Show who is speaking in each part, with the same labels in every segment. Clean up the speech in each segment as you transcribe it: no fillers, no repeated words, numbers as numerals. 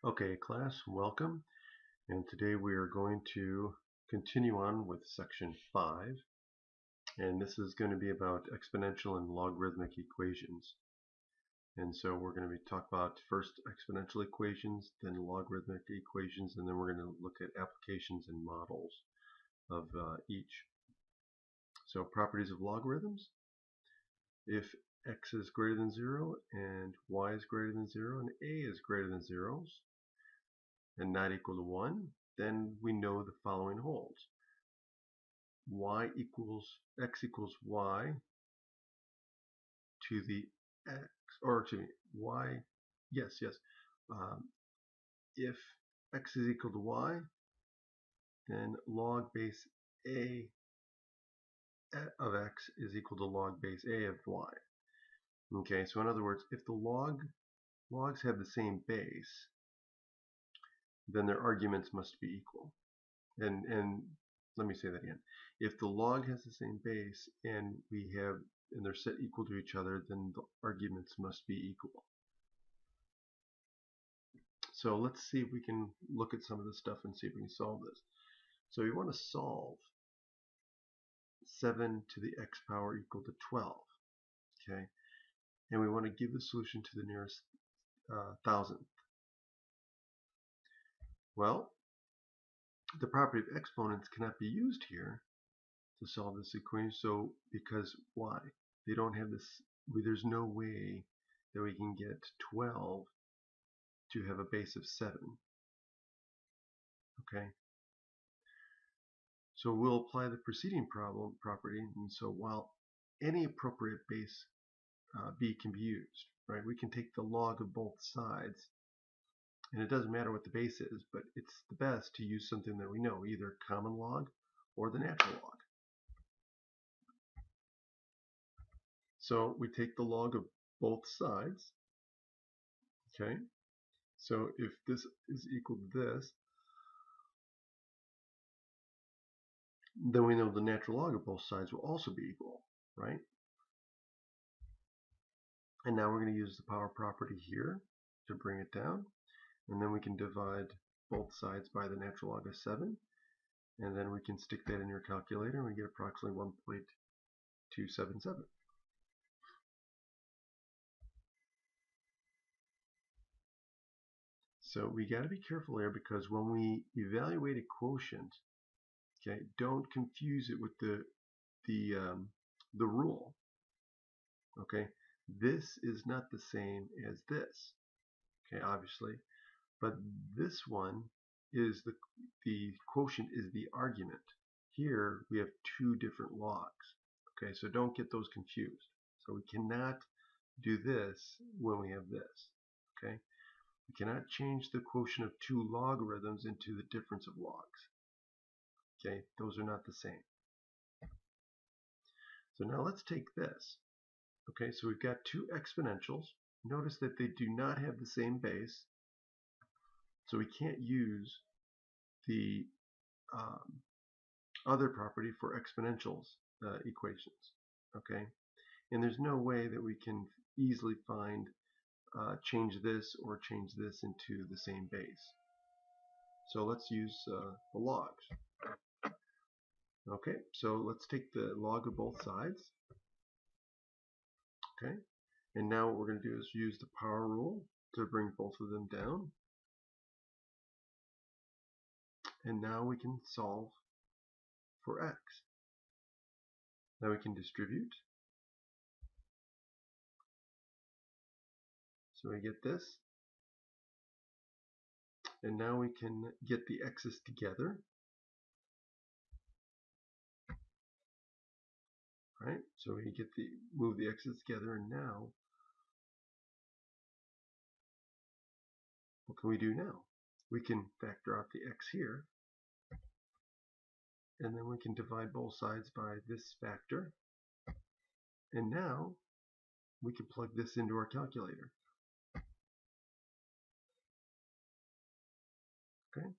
Speaker 1: Okay, class, welcome. And today we are going to continue on with section 5. And this is going to be about exponential and logarithmic equations. And so we're going to be talking about first exponential equations, then logarithmic equations, and then we're going to look at applications and models of each. So properties of logarithms. If x is greater than 0 and y is greater than 0 and a is greater than 0 and not equal to 1, then we know the following holds. X equals y to the x, or to y, yes, if x is equal to y, then log base a of x is equal to log base a of y. Okay, so in other words, if the logs have the same base, then their arguments must be equal. And let me say that again. If the log has the same base and they're set equal to each other, then the arguments must be equal. So let's see if we can look at some of this stuff and see if we can solve this. So we want to solve 7 to the x power equal to 12. Okay, and we want to give the solution to the nearest thousandth. Well, the property of exponents cannot be used here to solve this equation. So because why? They don't have this. There's no way that we can get 12 to have a base of 7. Okay. So we'll apply the preceding property, and so while any appropriate base b can be used, right? We can take the log of both sides, and it doesn't matter what the base is, but it's the best to use something that we know, either common log or the natural log. So we take the log of both sides, okay? So if this is equal to this, then we know the natural log of both sides will also be equal, right? And now we're going to use the power property here to bring it down. And then we can divide both sides by the natural log of 7. And then we can stick that in your calculator and we get approximately 1.277. So we got to be careful here, because when we evaluate a quotient, okay, don't confuse it with the rule. Okay, this is not the same as this. Okay, obviously, but this one is the quotient is the argument. Here we have two different logs. Okay, so don't get those confused. So we cannot do this when we have this. Okay, we cannot change the quotient of two logarithms into the difference of logs. Okay, those are not the same. So now let's take this. Okay, so we've got two exponentials. Notice that they do not have the same base, so we can't use the other property for exponentials equations. Okay, and there's no way that we can easily change this or change this into the same base. So let's use the logs. Okay, so let's take the log of both sides. Okay, and now what we're going to do is use the power rule to bring both of them down. And now we can solve for x. Now we can distribute. So we get this. And now we can get the x's together. Right? So we move the x's together, and now what can we do now? We can factor out the x here, and then we can divide both sides by this factor, and now we can plug this into our calculator. Okay.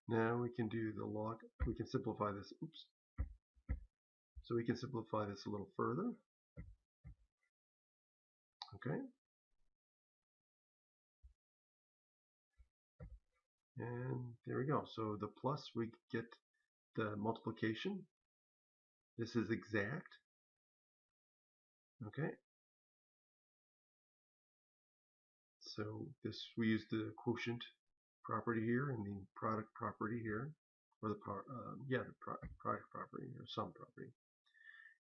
Speaker 1: Now we can do the log. We can simplify this. Oops. So we can simplify this a little further. Okay. And there we go. So the plus, we get the multiplication. This is exact. Okay. So this, we use the quotient property here and the product property here, or the product property or sum property.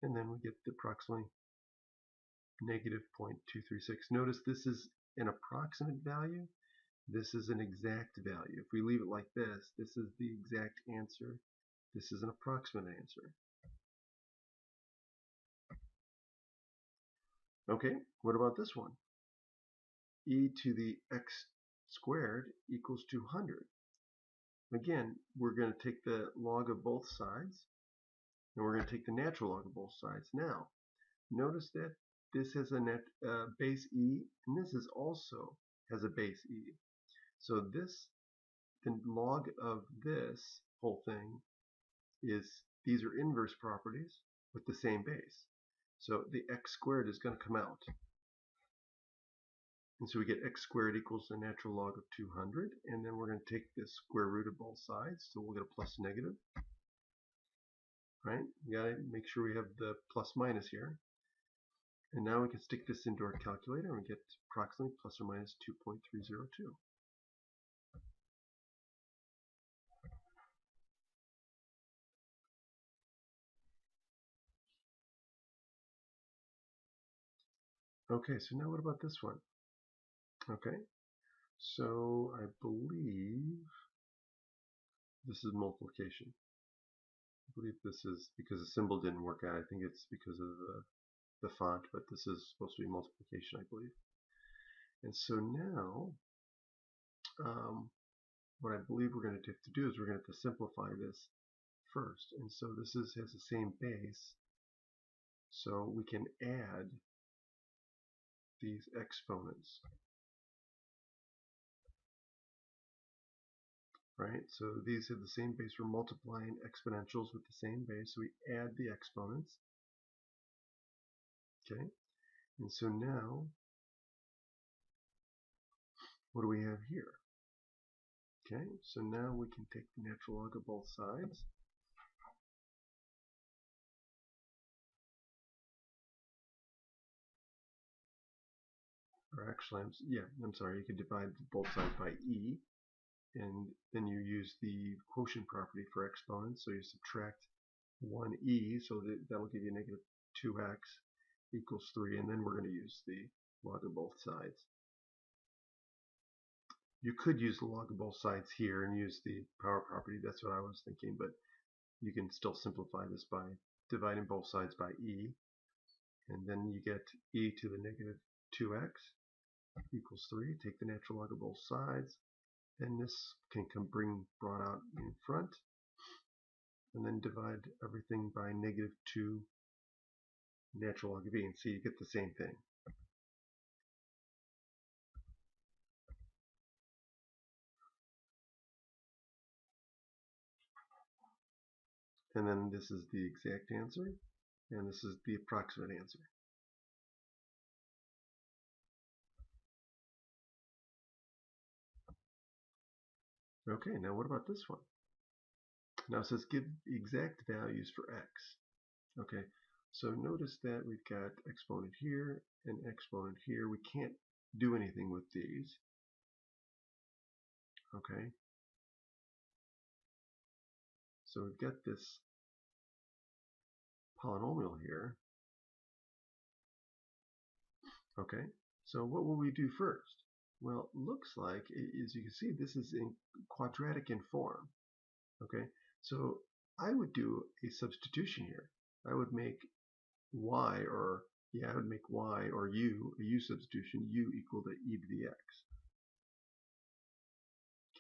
Speaker 1: And then we get approximately negative 0.236. Notice this is an approximate value. This is an exact value. If we leave it like this, this is the exact answer. This is an approximate answer. Okay, what about this one? E to the x squared equals 200. Again, we're going to take the log of both sides, and we're going to take the natural log of both sides. Now, notice that this has a base e, and this is also has a base e. So this, the log of this whole thing is, these are inverse properties with the same base. So the x squared is going to come out. And so we get x squared equals the natural log of 200, and then we're going to take the square root of both sides, so we'll get a plus negative. Right? You got to make sure we have the plus minus here. And now we can stick this into our calculator and we get approximately plus or minus 2.302. Okay, so now what about this one? Okay, so I believe this is multiplication. I believe this is because the symbol didn't work out. I think it's because of the font, but this is supposed to be multiplication, I believe. And so now, what I believe we're going to have to do is we're going to have to simplify this first. And so this has the same base, so we can add these exponents. Right? So these have the same base. We're multiplying exponentials with the same base, so we add the exponents. Okay? And so now, what do we have here? Okay, so now we can take the natural log of both sides. Or actually, I'm sorry, you can divide both sides by e, and then you use the quotient property for exponents, so you subtract 1e, so that'll give you negative 2x equals 3, and then we're going to use the log of both sides. You could use the log of both sides here and use the power property, that's what I was thinking, but you can still simplify this by dividing both sides by e, and then you get e to the negative 2x equals 3. Take the natural log of both sides, and this can brought out in front, and then divide everything by negative 2 natural log of e, and see you get the same thing. And then this is the exact answer, and this is the approximate answer. Okay, now what about this one? Now it says give exact values for x. Okay, so notice that we've got exponent here and exponent here. We can't do anything with these. Okay, so we've got this polynomial here. Okay, so what will we do first? Well, it looks like, as you can see, this is in quadratic in form. Okay, so I would do a substitution here. I would make y, or I would make y or u, a u substitution, u equal to e to the x.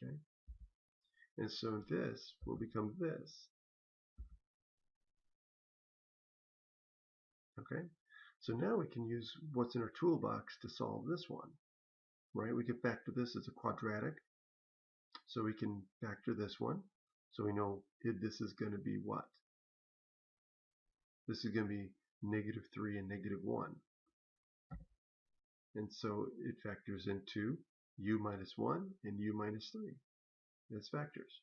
Speaker 1: Okay, and so this will become this. Okay, so now we can use what's in our toolbox to solve this one. Right, we can factor this as a quadratic, so we can factor this one, so we know this is going to be what? this is going to be -3 and -1. And so it factors into u minus 1 and u minus 3 as factors.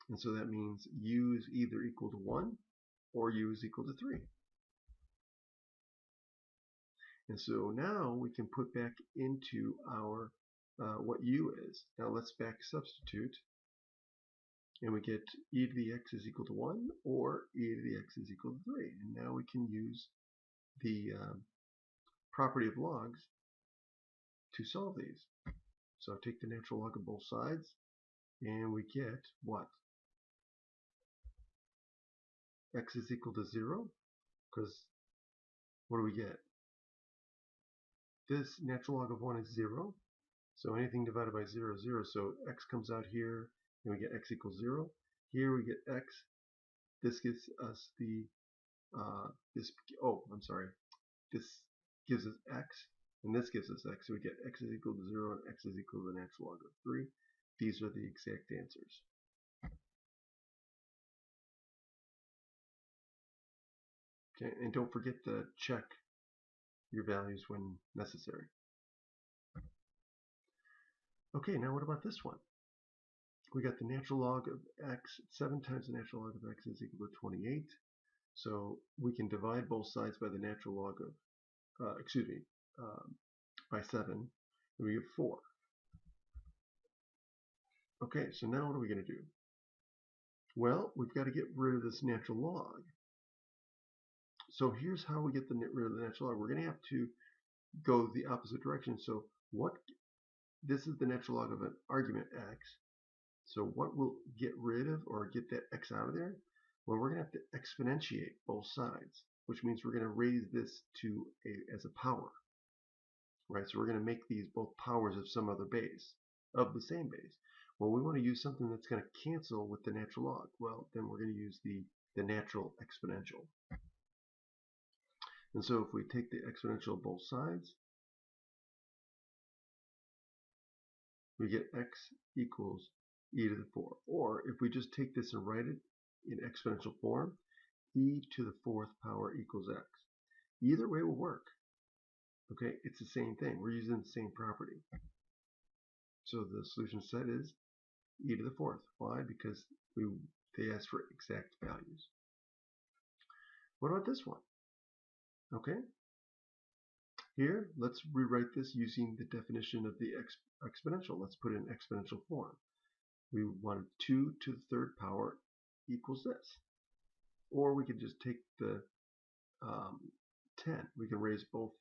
Speaker 1: And so that means u is either equal to 1 or u is equal to 3. And so now we can put back into our what u is. Now let's back substitute, and we get e to the x is equal to 1 or e to the x is equal to 3. And now we can use the property of logs to solve these. So take the natural log of both sides, and we get what? X is equal to 0, because what do we get? This natural log of 1 is 0, so anything divided by 0 is 0, so x comes out here, and we get x equals 0. Here we get x. This gives us the, this gives us x, and this gives us x, so we get x is equal to 0 and x is equal to the natural log of 3. These are the exact answers. Okay, and don't forget to check your values when necessary. Okay, now what about this one? We got the natural log of x, 7 times the natural log of x is equal to 28. So we can divide both sides by the natural log of, by 7, and we get 4. Okay, so now what are we going to do? Well, we've got to get rid of this natural log. So here's how we get rid of the natural log. We're going to have to go the opposite direction. So this is the natural log of an argument x. So what will get rid of or get that x out of there? Well, we're going to have to exponentiate both sides, which means we're going to raise this to as a power. Right? So we're going to make these both powers of some other base, of the same base. Well, we want to use something that's going to cancel with the natural log. Well, then we're going to use the natural exponential. And so if we take the exponential of both sides, we get x equals e to the 4. Or if we just take this and write it in exponential form, e to the 4th power equals x. Either way will work. Okay, it's the same thing. We're using the same property. So the solution set is e to the 4th. Why? Because they asked for exact values. What about this one? Okay. Here, let's rewrite this using the definition of the exponential. Let's put it in exponential form. We want 2 to the 3rd power equals this. Or we could just take the 10. We can raise both.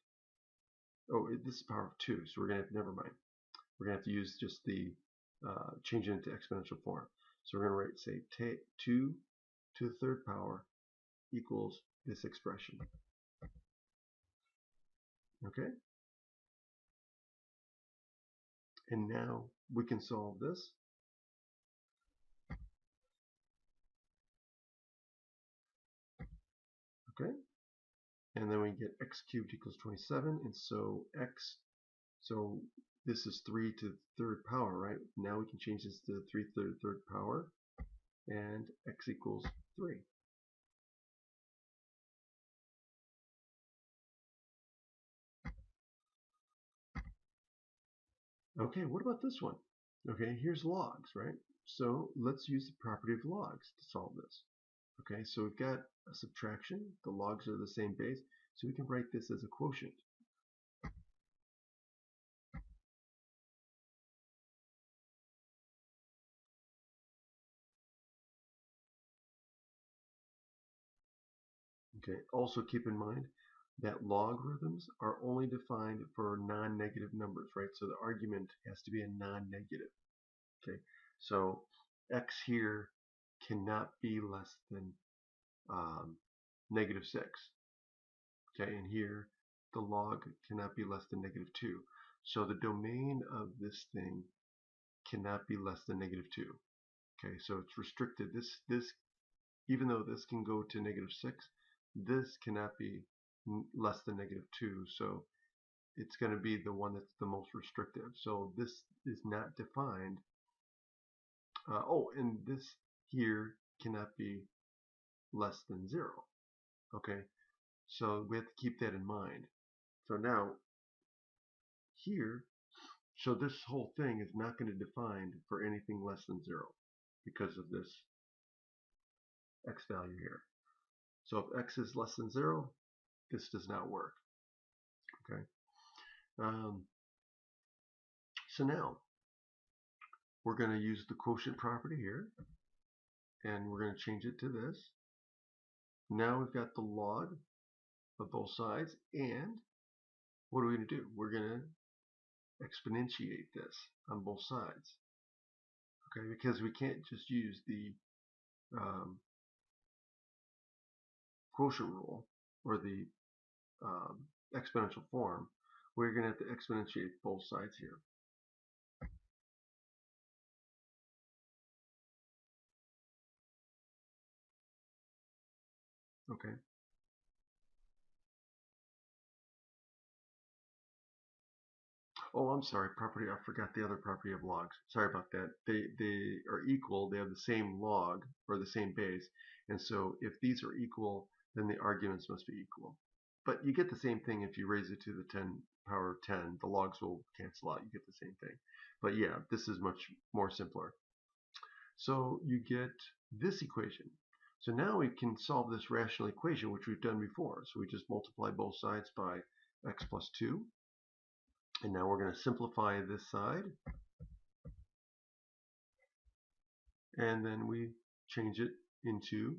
Speaker 1: Oh, this is power of 2, so we're going to have, never mind. We're going to have to use just the, change it into exponential form. So we're going to say 2 to the 3rd power equals this expression. Okay? And now we can solve this. Okay? And then we get x cubed equals 27, and so so this is 3 to the 3rd power, right? Now we can change this to 3 to the 3rd power, and x equals 3. Okay, what about this one? Okay, here's logs, right? So let's use the property of logs to solve this. Okay, so we've got a subtraction. The logs are the same base, so we can write this as a quotient. Okay, also keep in mind that logarithms are only defined for non-negative numbers, right? So the argument has to be a non-negative. Okay, so x here cannot be less than -6. Okay, and here the log cannot be less than -2. So the domain of this thing cannot be less than -2. Okay, so it's restricted. This even though this can go to -6, this cannot be less than -2. So it's going to be the one that's the most restrictive. So this is not defined. And this here cannot be less than 0. Okay, so we have to keep that in mind. So now, here, so this whole thing is not going to define for anything less than 0 because of this x value here. So if x is less than 0, this does not work. Okay. So now we're going to use the quotient property here, and we're going to change it to this. Now we've got the log of both sides, and what are we going to do? We're going to exponentiate this on both sides. Okay, because we can't just use the quotient rule or the exponential form. We're going to have to exponentiate both sides here. Okay. Oh, I'm sorry. Property. I forgot the other property of logs. Sorry about that. They are equal. They have the same log or the same base, and so if these are equal, then the arguments must be equal. But you get the same thing if you raise it to the 10 power of 10. The logs will cancel out. You get the same thing. But yeah, this is much more simpler. So you get this equation. So now we can solve this rational equation, which we've done before. So we just multiply both sides by x plus 2. And now we're going to simplify this side. And then we change it into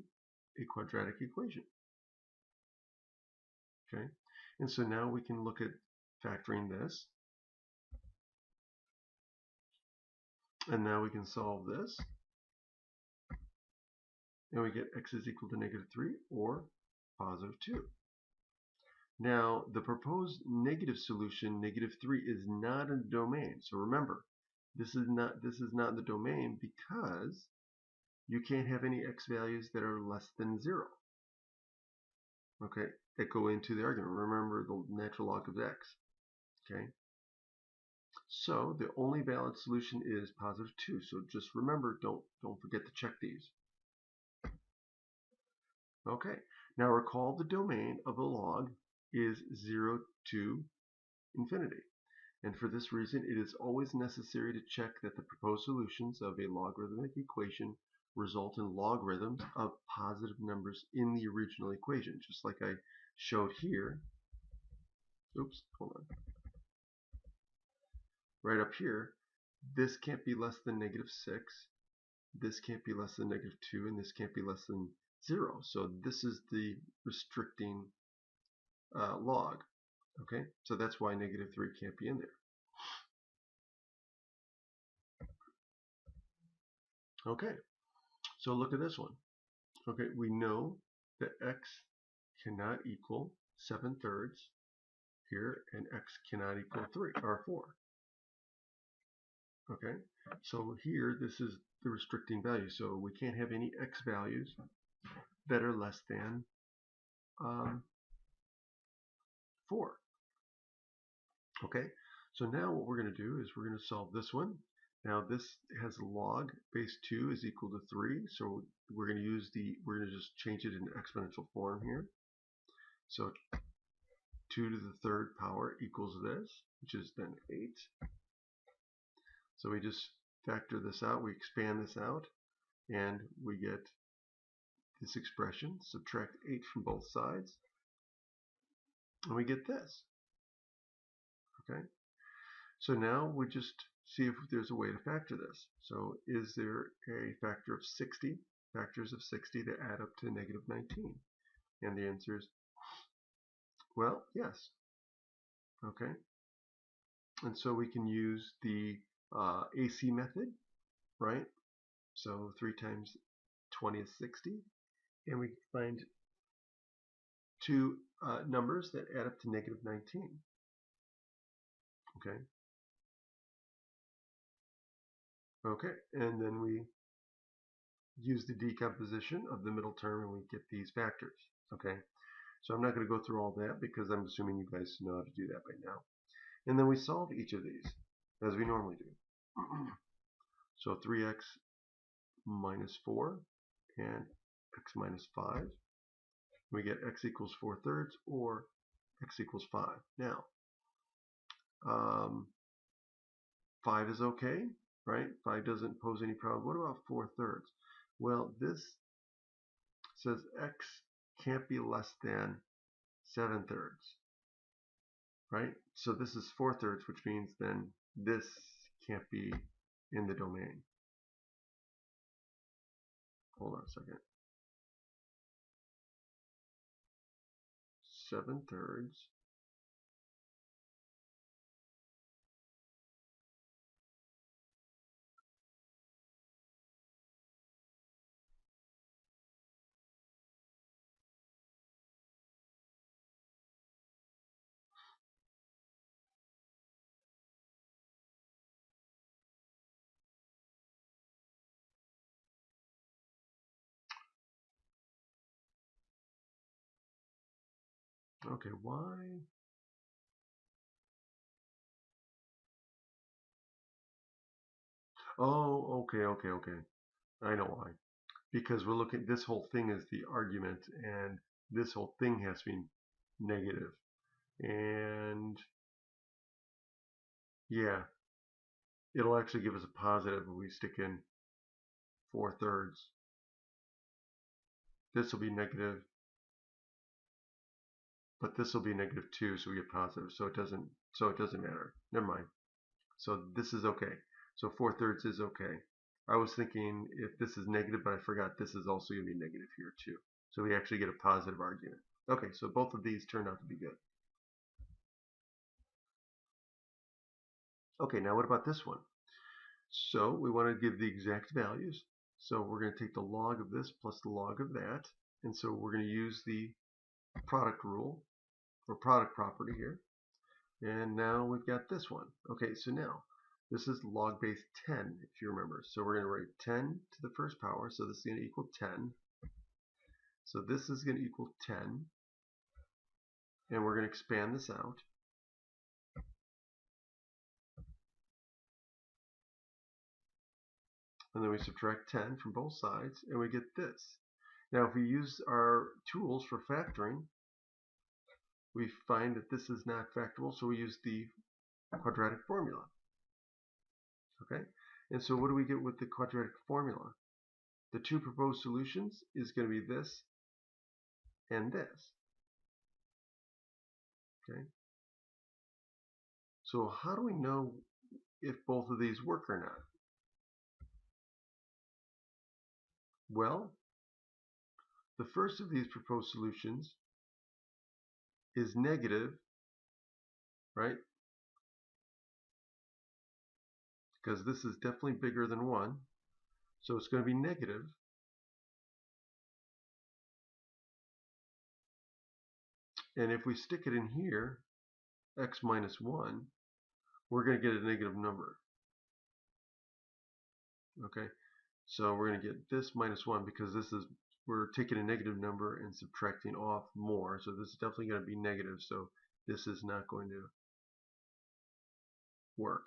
Speaker 1: a quadratic equation. Okay. And so now we can look at factoring this. And now we can solve this. And we get x is equal to -3 or +2. Now, the proposed negative solution, -3, is not in the domain. So remember, this is not in the domain because you can't have any x values that are less than 0. Okay, that go into the argument. Remember the natural log of x. Okay. So the only valid solution is +2. So just remember, don't forget to check these. Okay. Now recall the domain of a log is 0 to infinity. And for this reason, it is always necessary to check that the proposed solutions of a logarithmic equation result in logarithms of positive numbers in the original equation, just like I showed here. Oops, hold on. Right up here, this can't be less than -6, this can't be less than -2, and this can't be less than 0. So this is the restricting log. Okay, so that's why -3 can't be in there. Okay, so look at this one. Okay, we know that x cannot equal 7/3 here, and x cannot equal 3 or 4. Okay, so here this is the restricting value, so we can't have any x values that are less than 4. Okay, so now what we're going to do is we're going to solve this one. Now this has a log base 2 is equal to 3, so we're going to just change it into exponential form here. So 2 to the 3rd power equals this, which is then 8. So we just factor this out, we expand this out, and we get this expression. Subtract 8 from both sides, and we get this. Okay. So now we just see if there's a way to factor this. So is there a factor of 60, factors of 60 to add up to -19? And the answer is, well, yes. Okay. And so we can use the AC method, right? So 3 times 20 is 60. And we find two numbers that add up to -19. Okay. Okay, and then we use the decomposition of the middle term and we get these factors. Okay, so I'm not going to go through all that because I'm assuming you guys know how to do that by now. And then we solve each of these as we normally do. So 3x minus 4 and x minus 5. We get x equals 4/3 or x equals 5. Now, 5 is okay, right? 5 doesn't pose any problem. What about 4/3? Well, this says x can't be less than 7/3, right? So this is 4/3, which means then this can't be in the domain. Hold on a second. 7/3. Okay, why? Oh, okay. I know why. Because we're looking, this whole thing is the argument, and this whole thing has to be negative. And yeah, it'll actually give us a positive if we stick in 4/3. This will be negative, but this will be negative 2, so we get positive. So it doesn't matter. Never mind. So this is okay. So 4/3 is okay. I was thinking if this is negative, but I forgot this is also going to be negative here too. So we actually get a positive argument. Okay, so both of these turned out to be good. Okay, now what about this one? So we want to give the exact values. So we're going to take the log of this plus the log of that. And so we're going to use the product rule or product property here. And now we've got this one. Okay, so now this is log base 10, if you remember. So we're going to write 10 to the first power. So this is going to equal 10. So this is going to equal 10. And we're going to expand this out. And then we subtract 10 from both sides, and we get this. Now, if we use our tools for factoring, we find that this is not factorable, so we use the quadratic formula. Okay? And so what do we get with the quadratic formula? The two proposed solutions is going to be this and this. Okay? So how do we know if both of these work or not? Well, the first of these proposed solutions is negative, right? Because this is definitely bigger than 1. So it's going to be negative. And if we stick it in here, x minus 1, we're going to get a negative number. Okay, so we're going to get this minus 1 because this is, we're taking a negative number and subtracting off more. So this is definitely going to be negative. So this is not going to work.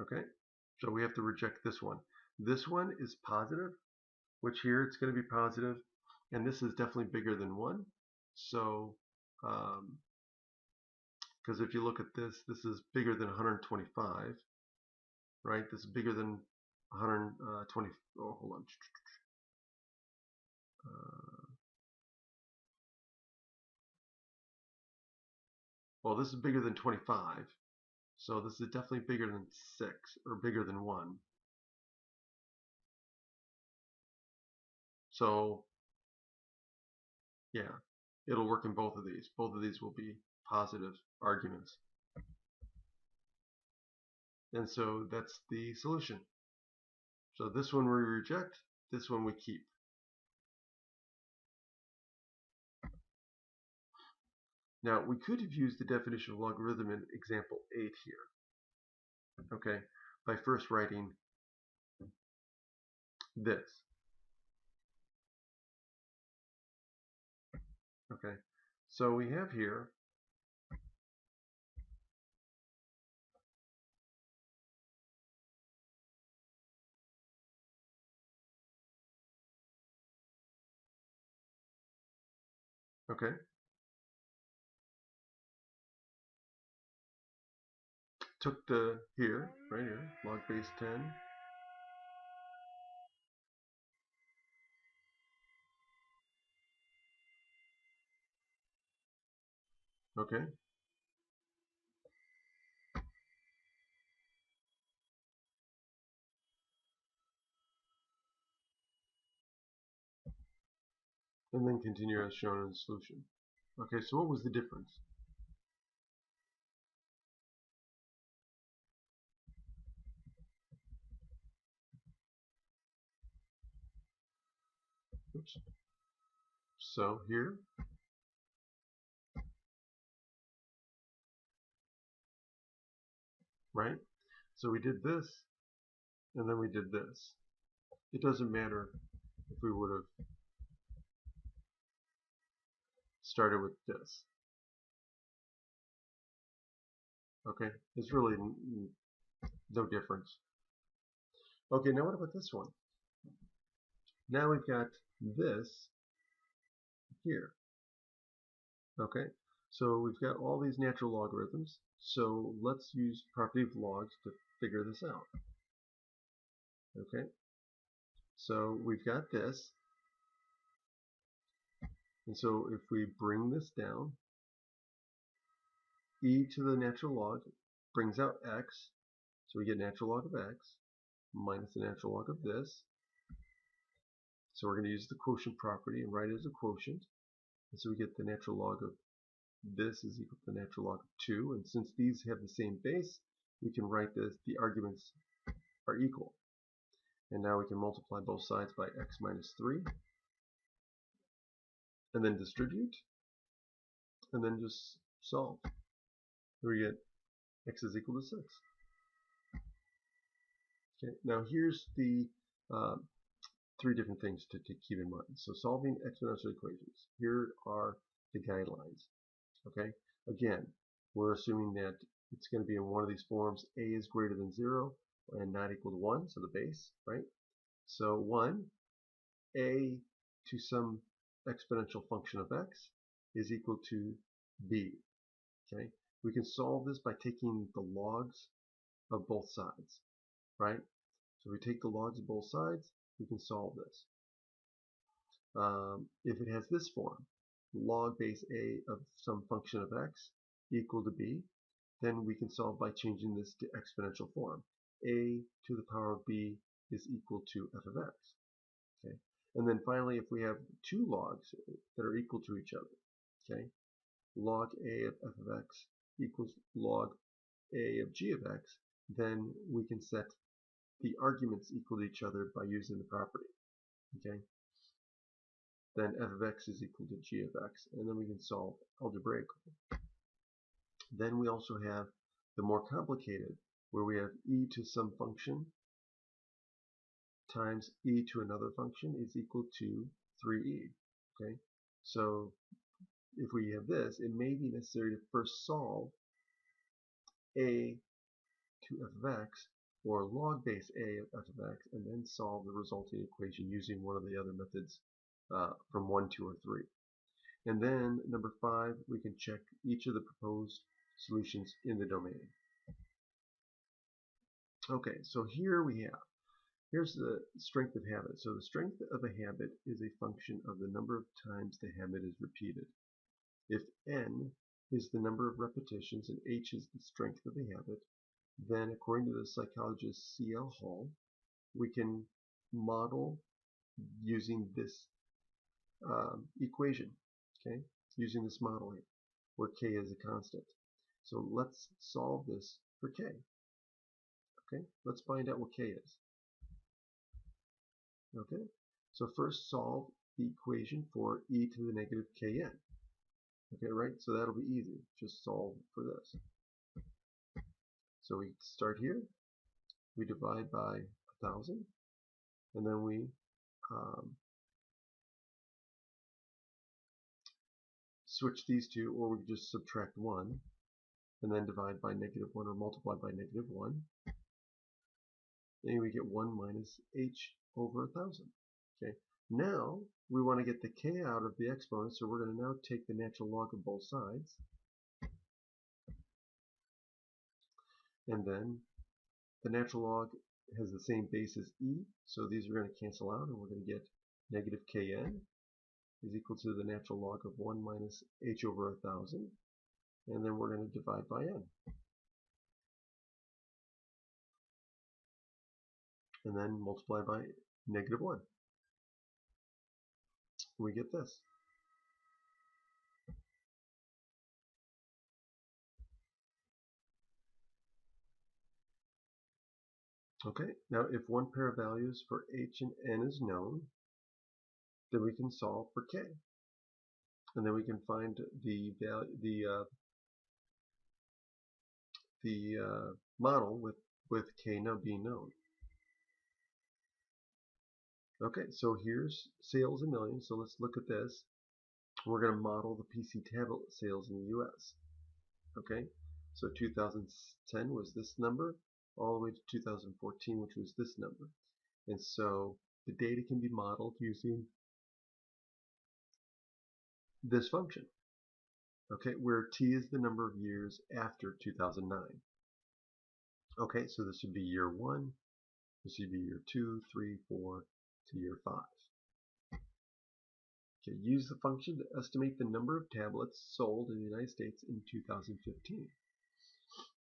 Speaker 1: Okay, so we have to reject this one. This one is positive, which here it's going to be positive, and this is definitely bigger than 1. So, because if you look at this, this is bigger than 125, right? This is bigger than 120. Oh, hold on. Well, this is bigger than 25, so this is definitely bigger than 6, or bigger than 1. So, yeah, it'll work in both of these. Both of these will be positive arguments. And so that's the solution. So this one we reject, this one we keep. Now, we could have used the definition of logarithm in example 8 here, okay, by first writing this. Okay, so we have here Okay. Took the here, right here, log base 10. Okay. And then continue as shown in the solution. Okay, so what was the difference? Oops. So here, right? So we did this, and then we did this. It doesn't matter if we would have started with this. Okay, there's really no difference. Okay, now what about this one? Now we've got this here. Okay, so we've got all these natural logarithms. So let's use property of logs to figure this out. Okay, so we've got this. And so if we bring this down, e to the natural log brings out x. So we get natural log of x minus the natural log of this. So we're going to use the quotient property and write it as a quotient. And so we get the natural log of this is equal to the natural log of 2. And since these have the same base, we can write this, the arguments are equal. And now we can multiply both sides by x minus 3. And then distribute. And then just solve. We get x is equal to 6. Okay, now here's the three different things to keep in mind. So solving exponential equations. Here are the guidelines. Okay, again, we're assuming that it's going to be in one of these forms. A is greater than 0 and not equal to 1, so the base, right? So 1, a to some exponential function of x is equal to b. Okay, we can solve this by taking the logs of both sides, right? So we take the logs of both sides, we can solve this. If it has this form, log base a of some function of x equal to b, then we can solve by changing this to exponential form. A to the power of b is equal to f of x. Okay, and then finally, if we have two logs that are equal to each other, okay, log a of f of x equals log a of g of x, then we can set the arguments equal to each other by using the property. Okay, then f of x is equal to g of x, and then we can solve algebraically. Then we also have the more complicated, where we have e to some function times e to another function is equal to 3e. Okay, so if we have this, it may be necessary to first solve a to f of x, or log base a of f of x, and then solve the resulting equation using one of the other methods from 1, 2, or 3. And then number 5, we can check each of the proposed solutions in the domain. Okay, so here's the strength of habit. So the strength of a habit is a function of the number of times the habit is repeated. If n is the number of repetitions and h is the strength of the habit, then according to the psychologist C.L. Hall, we can model using this equation, okay, using this model here, where k is a constant. So let's solve this for k. Okay, let's find out what k is. Okay, so first solve the equation for e to the negative kn. Okay, right, so that'll be easy. Just solve for this. So we start here, we divide by 1,000, and then we switch these two, or we can just subtract 1, and then divide by -1 or multiply by -1. Then we get 1 minus h over 1,000. Okay. Now we want to get the k out of the exponent, so we're going to now take the natural log of both sides, and then the natural log has the same base as e, so these are going to cancel out, and we're going to get negative kn is equal to the natural log of 1 minus h over 1,000, and then we're going to divide by n. And then multiply by negative 1. We get this. Okay, now if one pair of values for h and n is known, then we can solve for k. And then we can find the model with k now being known. Okay, so here's sales in millions, so let's look at this. We're going to model the PC tablet sales in the US. Okay, so 2010 was this number, all the way to 2014, which was this number. And so the data can be modeled using this function. Okay, where t is the number of years after 2009. Okay, so this would be year 1, this would be year 2, 3, 4, to year 5. Okay, use the function to estimate the number of tablets sold in the United States in 2015.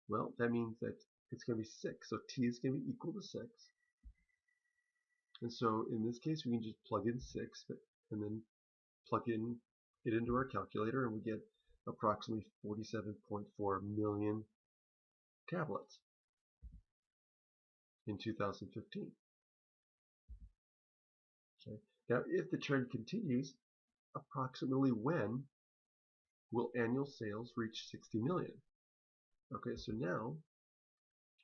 Speaker 1: Well, that means that it's going to be 6, so t is going to be equal to 6. And so in this case, we can just plug in 6 and then plug it into our calculator, and we get approximately 47.4 million tablets in 2015. Okay. Now, if the trend continues, approximately when will annual sales reach 60 million? Okay, so now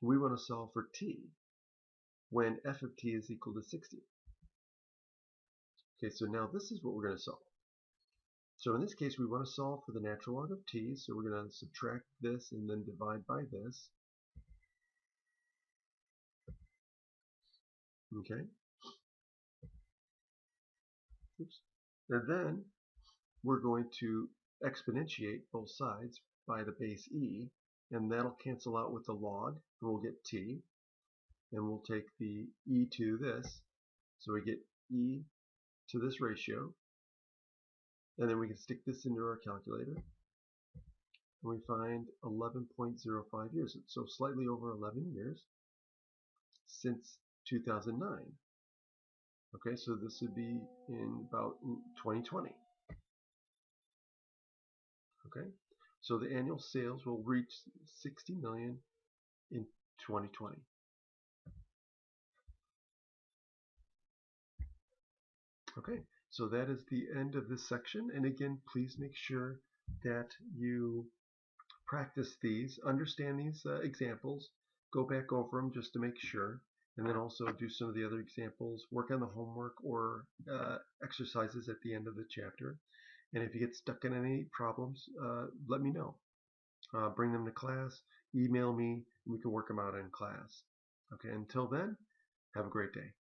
Speaker 1: we want to solve for t when f of t is equal to 60. Okay, so now this is what we're going to solve. So in this case, we want to solve for the natural log of t, so we're going to subtract this and then divide by this. Okay. Oops. And then we're going to exponentiate both sides by the base e, and that'll cancel out with the log, and we'll get t, and we'll take the e to this, so we get e to this ratio, and then we can stick this into our calculator, and we find 11.05 years, so slightly over 11 years since 2009. Okay, so this would be in about 2020. Okay, so the annual sales will reach 60 million in 2020. Okay, so that is the end of this section, and again, please make sure that you practice these, understand these examples, go back over them just to make sure, and then also do some of the other examples, work on the homework or exercises at the end of the chapter. And if you get stuck in any problems, let me know. Bring them to class, email me, and we can work them out in class. Okay, until then, have a great day.